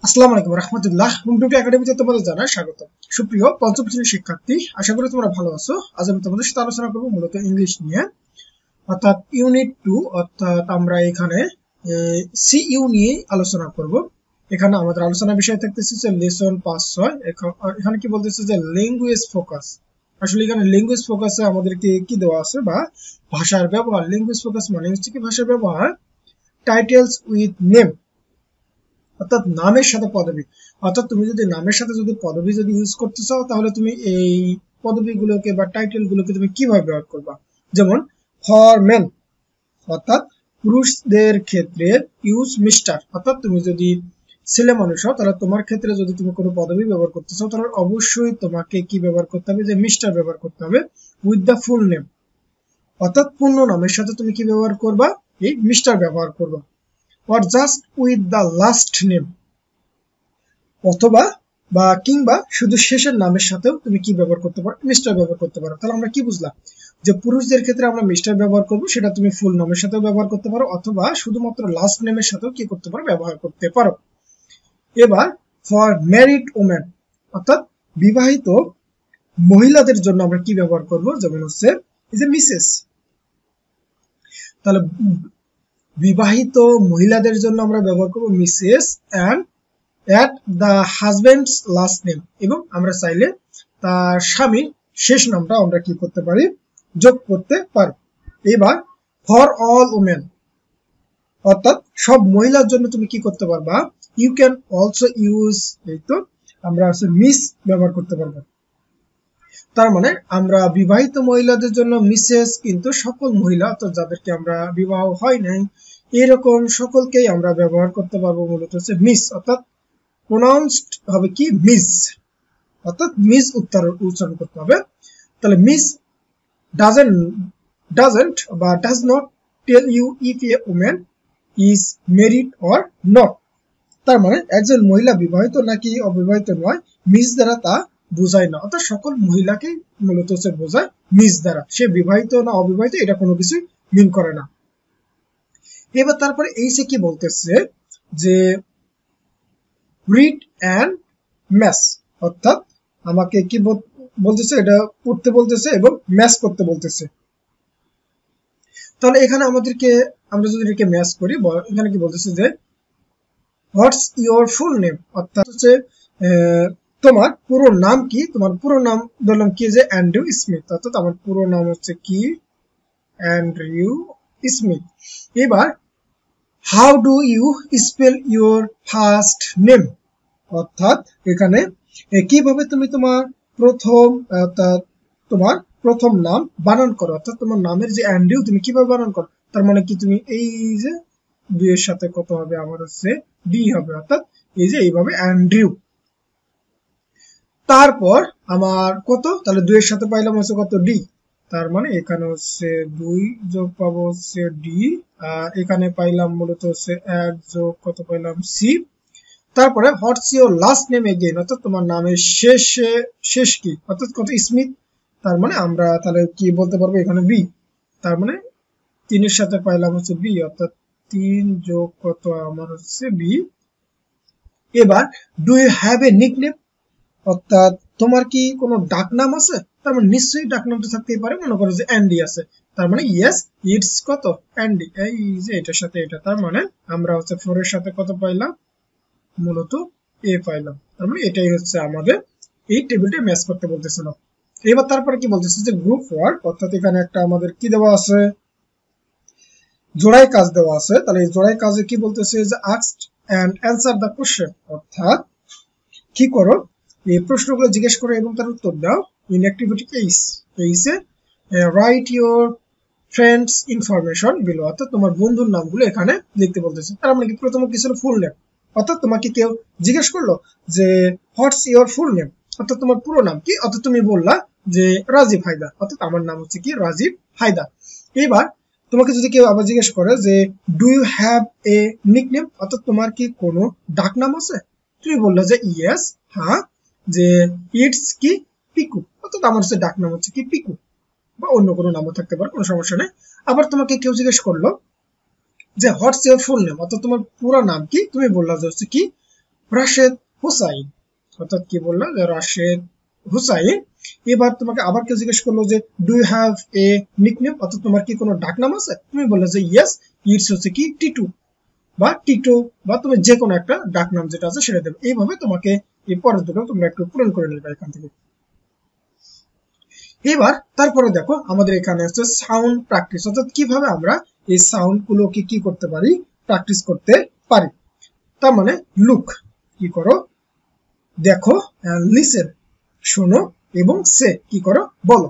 আসসালামু আলাইকুম রাহমাতুল্লাহ। হুমটুকি একাডেমিতে তোমাদের জানাই স্বাগত। সুপ্রিয় পঞ্চম শ্রেণীর শিক্ষার্থী, আশা করি তোমরা ভালো আছো। আজ আমি তোমাদের সাথে আলোচনা করবো মূলত ইংলিশ নিয়ে, অর্থাৎ ইউনিট 2। অর্থাৎ আমরা এখানে সিইউ নিয়ে আলোচনা করব। এখানে আমাদের আলোচনার বিষয় থাকতেছে যে লেসন 5-6। এখানে কি বলতেছে যে ল্যাঙ্গুয়েজ ফোকাস। আসলে এখানে ল্যাঙ্গুয়েজ ফোকাসে আমাদেরকে কি দেওয়া আছে বা ভাষার ব্যবহার। ল্যাঙ্গুয়েজ ফোকাস মানে হচ্ছে কি ভাষার ব্যবহার। টাইটেলস উইথ নেম, অর্থাৎ নামের সাথে পদবী। অর্থাৎ তুমি যদি নামের সাথে যদি পদবী যদি ইউজ করতে চাও, তাহলে তুমি এই পদবীগুলোকে বা টাইটেল গুলোকে তুমি কিভাবে ব্যবহার করবা। যেমন ফর মেন, অর্থাৎ পুরুষদের ক্ষেত্রে ইউজ মিস্টার। অর্থাৎ তুমি যদি ছেলে মানুষ হও, তাহলে তোমার ক্ষেত্রে যদি তুমি কোনো পদবী ব্যবহার করতে চাও, তাহলে অবশ্যই তোমাকে কি ব্যবহার করতে হবে, যে মিস্টার ব্যবহার করতে হবে উইথ দ্য ফুল নেম। অর্থাৎ পূর্ণ নামের সাথে তুমি কি ব্যবহার করবা, এই মিস্টার ব্যবহার করবা। or just with the last name, অথবা বা কিংবা শুধু শেষের নামের সাথেও তুমি কি ব্যবহার করতে পারো, মিস্টার ব্যবহার করতে পারো। তাহলে আমরা কি বুঝলাম, যে পুরুষদের ক্ষেত্রে আমরা মিস্টার ব্যবহার করব, সেটা তুমি ফুল নামের সাথেও ব্যবহার করতে পারো, অথবা শুধুমাত্র লাস্ট নেমের সাথেও কি করতে পারো, ব্যবহার করতে পারো। এবার ফর ম্যারিড ওমেন, অর্থাৎ বিবাহিত মহিলাদের জন্য আমরা কি ব্যবহার করব, যেমন হচ্ছে এই যে মিসেস। তাহলে বিবাহিত মহিলাদের জন্য আমরা ব্যবহার করব Mrs and at the husband's last name, এবং আমরা চাইলে তার স্বামীর শেষ নামটা আমরা কি করতে পারি, যোগ করতে পারি। এবার ফর অল ওমেন, অর্থাৎ সব মহিলার জন্য তুমি কি করতে পারবা, ইউ ক্যান অলসো ইউজ, এই তো আমরা মিস ব্যবহার করতে পারবো। তার মানে আমরা বিবাহিত মহিলাদের জন্য মিসেস, কিন্তু সকল মহিলা, অর্থাৎ যাদেরকে আমরা বিবাহ হয় নাই এরকম সকলকেই আমরা ব্যবহার করতে পারবো মূলত হচ্ছে মিস। অর্থাৎ প্রোনাউন্সড হবে কি মিস, অর্থাৎ মিস উচ্চারণ করতে হবে। তাহলে মিস ডাজেন্ট বা does not tell you if a woman is married or not. তার মানে একজন মহিলা বিবাহিত নাকি অবিবাহিত নয়, মিস দ্বারা তা বোঝায় না। অর্থাৎ সকল মহিলাকে মূলত হচ্ছে বোঝায় মিস দ্বারা, সে বিবাহিত না অবিবাহিত এটা কোনো কিছু মিন করে না। এবার তারপরে এই সে কি বলতেছে, যে রিড অ্যান্ড ম্যাচ, অর্থাৎ আমাকে কি বলতেছে, এটা পড়তে বলতেছে এবং ম্যাচ করতে বলতেছে। তাহলে এখানে আমাদেরকে, আমরা যদি এটাকে ম্যাচ করি, এখানে কি বলতেছে যে হোয়াটস ইওর ফুল নেম, অর্থাৎ হচ্ছে তোমার পুরো নাম কি। তোমার পুরো নাম ধরলাম কি, যে অ্যান্ড্রু স্মিথ, অর্থাৎ আমার পুরো নাম হচ্ছে কি অ্যান্ড্রু স্মিথ। এবার how do you spell your first name, অর্থাৎ এখানে কিভাবে তুমি তোমার প্রথম, অর্থাৎ তোমার প্রথম নাম বানান করো। অর্থাৎ তোমার নামের যে অ্যান্ড্রিউ তুমি কিভাবে বানান করো, তার মানে কি তুমি এই যে দুইয়ের সাথে কত হবে, আমার হচ্ছে ডি হবে, অর্থাৎ এই যে এইভাবে অ্যান্ড্রিউ। তারপর আমার কত, তাহলে দুইয়ের সাথে পাইলাম হচ্ছে কত, ডি। তার মানে এখানে হচ্ছে 2 যোগ পাবো হচ্ছে ডি, আর এখানে পাইলাম মূলত হচ্ছে 1 যোগ কত পাইলাম, সি। তারপরে what's your last name again, অর্থাৎ তোমার নামের শেষ কি, অর্থাৎ কত, স্মিথ। তার মানে আমরা তাহলে কি বলতে পারবো, এখানে বি। তার মানে 3 এর সাথে পাইলাম হচ্ছে বি, অর্থাৎ 3 যোগ কত আমার হচ্ছে বি। এবার do you have a nickname, অর্থাৎ তোমার কি কোনো ডাক নাম আছে। তার মানে নিশ্চয়ই ডাক নামটা থাকতেই পারে, মনে করো যে অ্যান্ডি আছে, তার মানে ইয়েস ইটস কত অ্যান্ডি, এই যে এটার সাথে এটা। তার মানে আমরা হচ্ছে 4 এর সাথে কত পাইলাম, মূলত এ পাইলাম। তার মানে এটাই হচ্ছে আমাদের এই টেবিলটা ম্যাচ করতে বলতেছিল। এবার তারপরে কি বলতেছে, যে গ্রুপ ওয়ার্ক, অর্থাৎ এখানে একটা আমাদের কি দেওয়া আছে, জোড়াই কাজ দেওয়া আছে। তাহলে এই জোড়াই কাজে কি বলতেছে, যে asked and answer the question, অর্থাৎ কি করো, এই প্রশ্নগুলো জিজ্ঞেস করো এবং তার উত্তর দাও। ইন অ্যাক্টিভিটি এইসে write your friends information below, অর্থাৎ তোমার বন্ধুর নামগুলো এখানে লিখতে বলতেছে। তার মানে কি প্রথমে কি ছিল, ফুল নেম। অর্থাৎ তোমাকে কেউ জিজ্ঞেস করলো যে হোয়াটস ইওর ফুল নেম, অর্থাৎ তোমার পুরো নাম কি, অর্থাৎ তুমি বললা যে রাজীব হায়দার, অর্থাৎ আমার নাম হচ্ছে কি রাজীব হায়দার। এবার তোমাকে যদি কেউ আবার জিজ্ঞেস করে যে do you have a nickname, অর্থাৎ তোমার কি কোনো ডাক নাম আছে, তুমি বললে যে ইয়েস, হ্যাঁ, যে ইটস কি পিকু, অর্থাৎ আমার হচ্ছে ডাক নাম হচ্ছে কি পিকু, বা অন্য কোনো নামও থাকতে পারে, কোনো সমস্যা নেই। আবার তোমাকে কেউ জিজ্ঞেস করলো যে হোয়াটস ইওর ফুল নেম, অর্থাৎ তোমার পুরো নাম কি, তুমি বললা যে হচ্ছে কি রাশেদ হুসাইন, অর্থাৎ কি বললাম যে রাশেদ হুসাইন। এবার তোমাকে আবার কেউ জিজ্ঞেস করলো যে do you have a nickname, অর্থাৎ তোমার কি কোনো ডাকনাম আছে? তুমি বললে যে ইয়েস, ইটস হচ্ছে কি টিটু বা টিটো, বা তুমি যে কোনো একটা ডাকনাম যেটা আছে সেটা দেবে। এইভাবে তোমাকে এই পরের দুটো তোমরা একটু পূরণ করে নেবে এখান থেকে। এবার তারপরে দেখো আমাদের এখানে আছে সাউন্ড প্র্যাকটিস, অর্থাৎ কিভাবে আমরা এই সাউন্ড গুলোকে কি করতে পারি, প্র্যাকটিস করতে পারি। তার মানে লুক, কি করো, দেখো, লিসেন, শোনো, এবং সে, কি করো, বলো।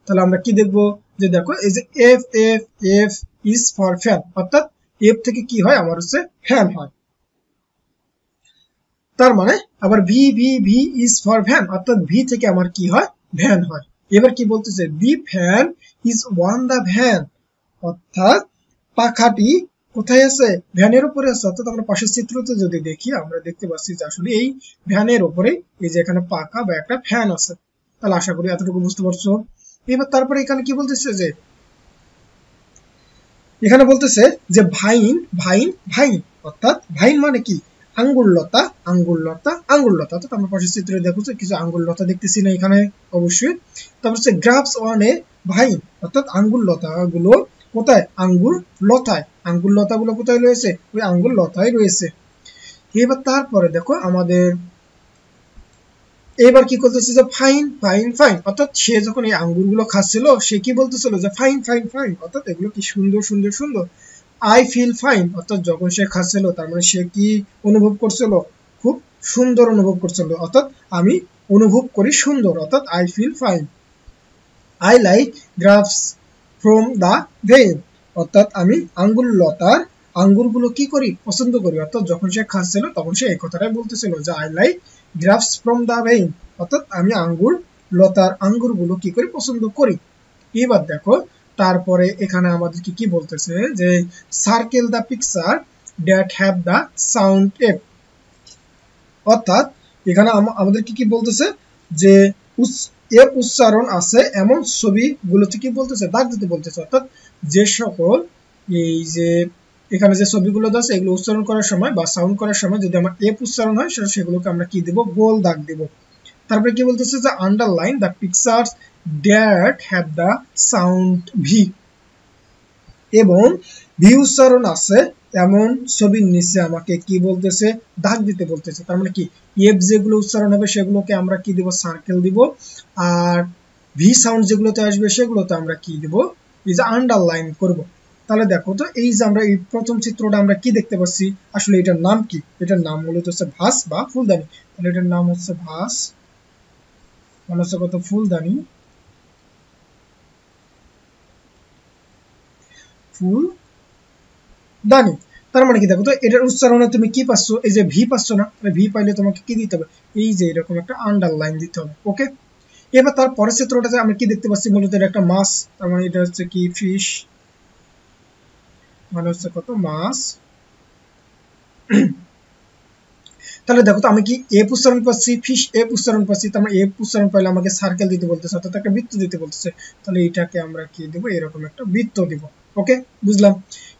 তাহলে আমরা কি দেখবো, যে দেখো এই যে F F F is for fan, অর্থাৎ এফ থেকে কি হয়, আমার হচ্ছে ফ্যান হয়। তার মানে আবার V V V is for van, অর্থাৎ ভি থেকে আমার কি হয়, ভ্যান হয়। এবার কি বলতেছে, the fan is on the van, অর্থাৎ পাখাটি কোথায় আছে, ভ্যানের উপরে আছে। অর্থাৎ আমরা পাশের চিত্রতে যদি দেখি আমরা দেখতে পাচ্ছি যে আসলে এই ভ্যানের উপরে এই যে এখানে পাখা বা একটা ফ্যান আছে। তাহলে আশা করি এতটুকু বুঝতে পারছো। এবার তারপরে এখানে কি বলতেছে, যে এখানে বলতেছে যে ভাইন ভাইন ভাইন, অর্থাৎ ভাইন মানে কি, আঙ্গুর লতা আঙ্গুর লতা আঙ্গুর লতা। অর্থাৎ আমরা পাশের চিত্রে দেখো কিছু আঙ্গুর লতা দেখতেছি না এখানে, অবশ্যই। তারপর হচ্ছে গ্রাফস ওয়ান এ ভাইন, অর্থাৎ আঙ্গুর লতা গুলো কোথায়, আঙ্গুর লতায়, আঙ্গুর লতা গুলো কোথায় রয়েছে, ওই আঙ্গুর লতায় রয়েছে। এবার তারপরে দেখো আমাদের এবার কি করতেছে, যে ফাইন ফাইন ফাইন, অর্থাৎ সে যখন এই আঙ্গুর গুলো খাচ্ছিল সে কি বলতেছিল, যে ফাইন ফাইন ফাইন, অর্থাৎ এগুলো কি সুন্দর সুন্দর সুন্দর। আই ফিল ফাইন, অর্থাৎ যখন সে খাচ্ছিল তার মানে সে কি অনুভব করছিল, খুব সুন্দর অনুভব করছিল, অর্থাৎ আমি অনুভব করি সুন্দর, অর্থাৎ I feel fine. I like grapes from the vine, অর্থাৎ আমি আঙ্গুর লতার আঙ্গুরগুলো কি করি, পছন্দ করি। অর্থাৎ যখন সে খাচ্ছিল তখন সে এই কথাটাই বলতেছিল, যে I like grapes from the vine, অর্থাৎ আমি আঙ্গুর লতার আঙ্গুরগুলো কি করি, পছন্দ করি। এবার দেখো তারপরে এখানে আমাদেরকে কি বলতেছে, যে circle the picture that have the sound F, অর্থাৎ এখানে আমাদেরকে কি বলতেছে, যে এর উচ্চারণ আছে এমন ছবিগুলোতে কি বলতেছে, দাগ দিতে বলতেছে। অর্থাৎ যে সকল এই যে এখানে যে ছবিগুলো আছে এগুলো উচ্চারণ করার সময় বা সাউন্ড করার সময় যদি আমার এফ উচ্চারণ হয় সেগুলোকে আমরা কি দিব, গোল দাগ দিব। তারপরে কি বলতেছে, যে underline the pictures that have the sound V, এবং ভি উচ্চারণ আছে এমন ছবির নিচে আমাকে কি বলতেছে, দাগ দিতে বলতেছে। তার মানে কি, এফ যেগুলো উচ্চারণ হবে সেগুলোকে আমরা কি দিব, সার্কেল দিব, আর ভি সাউন্ড যেগুলোতে আসবে সেগুলোতে আমরা কি দিব, এই যে আন্ডারলাইন করব। তাহলে দেখো তো এই যে আমরা এই প্রথম চিত্রটা আমরা কি দেখতে পাচ্ছি, আসলে এটার নাম কি, এটার নাম মূলত হচ্ছে ভাস বা ফুলদানি। তাহলে এটার নাম হচ্ছে ভাস, মানে হচ্ছে কত, ফুলদানি, ফুলদানি। তার মানে কি, দেখো তো এটার উচ্চারণে তুমি কি পাচ্ছ, এই যে ভি পাচ্ছ না, ভি পাইলে তোমাকে কি দিতে হবে, এই যে এরকম একটা আন্ডারলাইন দিতে হবে। ওকে, এবার তার পরের চিত্রটাতে আমরা কি দেখতে পাচ্ছি, মূলত এটা একটা মাছ, তার মানে এটা হচ্ছে কি ফিশ, মানে হচ্ছে কত, মাছ। তাহলে দেখো তো আমি কি এফ উচ্চারণ পাচ্ছি, ফিশ এফ উচ্চারণ পাচ্ছি, তার মানে এফ উচ্চারণ পাইলে আমাকে সার্কেল দিতে বলতেছে, অর্থাৎ একটা বৃত্ত দিতে বলতেছে। তাহলে এটাকে আমরা কি দেবো, এরকম একটা বৃত্ত দিব। ওকে, বুঝলাম।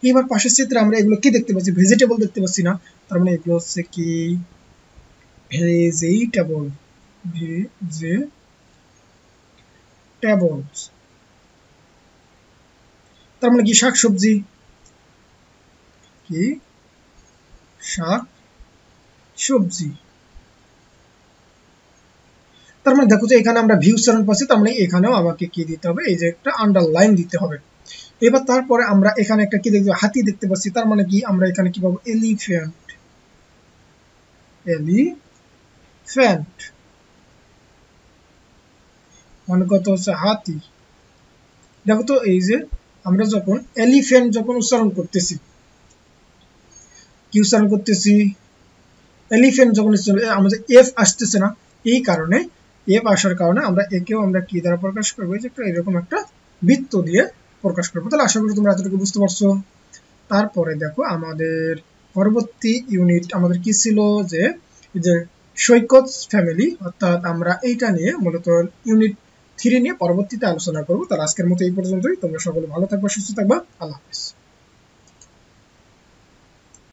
এবার পাশের চিত্রে আমরা এগুলো কি দেখতে পাচ্ছি, ভেজিটেবল দেখতে পাচ্ছি না, তার মানে এগুলো হচ্ছে কি ভেজিটেবল, ভেজিটেবলস, তার মানে কি শাকসবজি, কি শাক সবজি। তার মানে দেখো যে এখানে আমরা ভি উচ্চারণ পাচ্ছি, তার মানে এখানেও আমাকে কি দিতে হবে, এই যে একটা আন্ডারলাইন দিতে হবে। এবার তারপরে আমরা এখানে একটা কি দেখবো, হাতি দেখতে পাচ্ছি, তার মানে কি আমরা এখানে কি পাবো, এলিফ্যান্ট, এলিফ্যান্ট মানে কত হচ্ছে হাতি। দেখো তো এই যে আমরা যখন এলিফ্যান্ট যখন উচ্চারণ করতেছি, কি উচ্চারণ করতেছি, এলিফ্যান্ট যখন আমাদের এফ আসতেছে না, এই কারণে এফ আসার কারণে আমরা একেও আমরা কি দ্বারা প্রকাশ করবো, যে একটা এরকম একটা বৃত্ত দিয়ে প্রকাশ করবো। তাহলে আশা করি তোমরা এতটুকু বুঝতে পারছো। তারপরে দেখো আমাদের পরবর্তী ইউনিট আমাদের কি ছিল, যে সৈকত ফ্যামিলি, অর্থাৎ আমরা এইটা নিয়ে মূলত ইউনিট 3 নিয়ে পরবর্তীতে আলোচনা করবো। তাহলে আজকের মতো এই পর্যন্তই। তোমরা সকলে ভালো থাকবা, সুস্থ থাকবা, আল্লাহ হাফেজ।